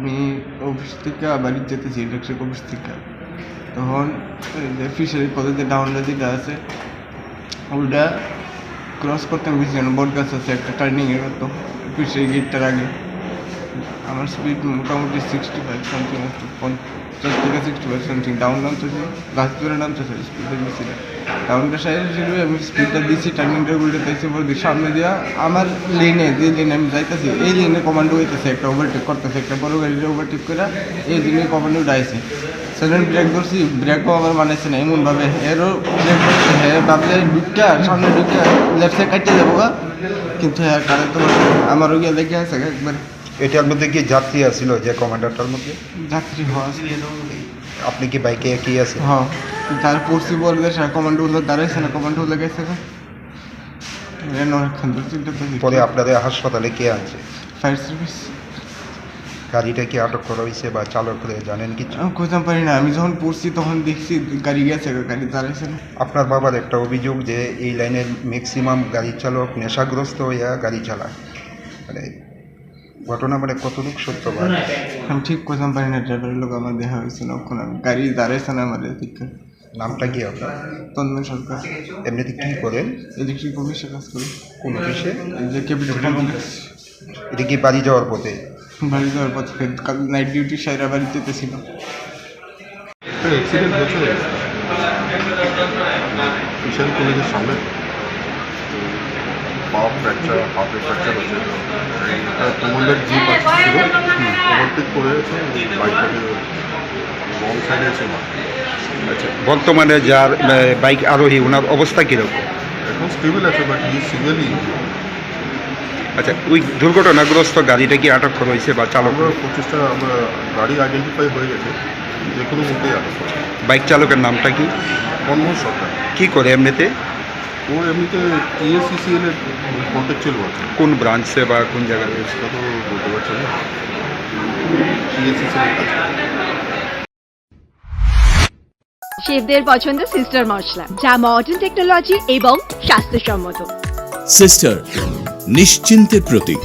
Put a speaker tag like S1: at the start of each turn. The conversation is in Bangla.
S1: আমি অফিস থেকে বাড়ি যেতেছি ইলেকট্রিক অফিস থেকে, তখন যে ফিশারি পদে যে ডাউনটা যেটা আছে ওটা ক্রস করতে আমি বুঝছি না, বট গাছ আছে একটা টার্নিংয়ের মতো ফিশারি গেটটার আগে। আমার স্পিড মোটামুটি 65 সামথিং, 50 থেকে 65 সামথিং। ডাউন নামতেছে, গাছ ধরে নামতেছে, স্পিডটা দিচ্ছি না। ডাউনটা সাইডে ছিল, আমি স্পিডটা দিচ্ছি, টার্নিংটা উল্টাতেছি পরে সামনে দিয়া আমার লেনে, যে লেনে আমি যাইতেছি এই লেনে কমান্ডো হইতেছে, একটা ওভারটেক করতেছে, একটা বড় গাড়িটা ওভারটেক করে এই দিনে কমান্ডো উঠাইছে। সাডেন ব্রেক ধরছি, ব্রেকও আমার মানাইছে না এমনভাবে, এরও ব্রেক ধরছে, হ্যাঁ ভাবলে ঢুকা সামনে ঢুকা লেফট সাইড কাটিয়ে যাবো গা, কিন্তু হ্যাঁ কারে তো আমারও গিয়ে লেগে আছে একবার।
S2: এটার মধ্যে কি যাত্রী আছিল যে কমান্ডারটার মধ্যে?
S1: যাত্রী হওয়া
S2: আপনি কি বাইকে কি আছে?
S1: হ্যাঁ, তার পড়ছি বলবে সে কমান্ডোগুলো দাঁড়াইছে না, কমান্ডোগুলো গেছে গা অনেকক্ষণ ধরে চিন্তা করছি।
S2: পরে আপনাদের হাসপাতালে কে আনছে?
S1: Fire service.
S2: গাড়িটা কি আটক করা হয়েছে বা চালক জানেন কিছু?
S1: আমি কোথাও পারি না, আমি যখন পড়ছি তখন দেখছি গাড়ি গেছে, গাড়ি দাঁড়াইছে না।
S2: আপনার বাবার একটা অভিযোগ যে এই লাইনের ম্যাক্সিমাম গাড়ি চালক নেশাগ্রস্ত হইয়া গাড়ি চালায়, মানে ঘটনা মানে কতটুকু সত্য?
S1: আমি ঠিক কোথাও পারি না, ড্রাইভারের লোক আমার দেখা হয়েছে না, ওখানে গাড়ি দাঁড়াইছে না আমার দিকে।
S2: নামটা কি আপনার?
S1: তন্ময় সরকার।
S2: এমনিতে কী করেন?
S1: ইলেকট্রিক অফিসে কাজ করি।
S2: কোন অফিসে?
S1: এই যে ক্যাপিটাল কমপ্লেক্স।
S2: এটা কি বাড়ি যাওয়ার পথে?
S1: বাড়ি যাওয়ার পথে কাল নাইট ডিউটি সাইরা বাড়ি যেতেছিল।
S3: অ্যাক্সিডেন্ট হয়েছে ফিশারি কলেজের সামনে, পা ফ্র্যাকচার, হাতে ফ্র্যাকচার হচ্ছে। কমান্ডার জিপ ছিল, ওভারটেক করে বাইকটাকে রং সাইডে ছিল।
S2: আচ্ছা, বর্তমানে যার বাইক আরোহী ওনার অবস্থা কীরকম?
S3: এখন স্টেবল আছে, বাট ই সিভিয়ারলি।
S2: আচ্ছা, ওই দুর্ঘটনাগ্রস্ত গাড়িটা কি আটক করা হয়েছে বা চালক?
S3: আমরা প্রচেষ্টা, আমরা গাড়ি আইডেন্টিফাই হয়ে গেছে, যে কোনো মুহূর্তেই আটক করা।
S2: বাইক চালকের নামটা কি?
S3: মনমোহন সরকার।
S2: কি করে এমনিতে?
S3: ও এমনিতে TACCL এর কন্ট্যাকচুয়াল আছে।
S2: কোন ব্রাঞ্চে বা কোন জায়গায় রয়েছে?
S3: সেটা তো বলতে পারছি না। TACCL এর কাছে।
S4: শেফদের পছন্দ সিস্টার মশলা, যা মডার্ন টেকনোলজি এবং স্বাস্থ্যসম্মত।
S5: সিস্টার, নিশ্চিন্তের প্রতীক।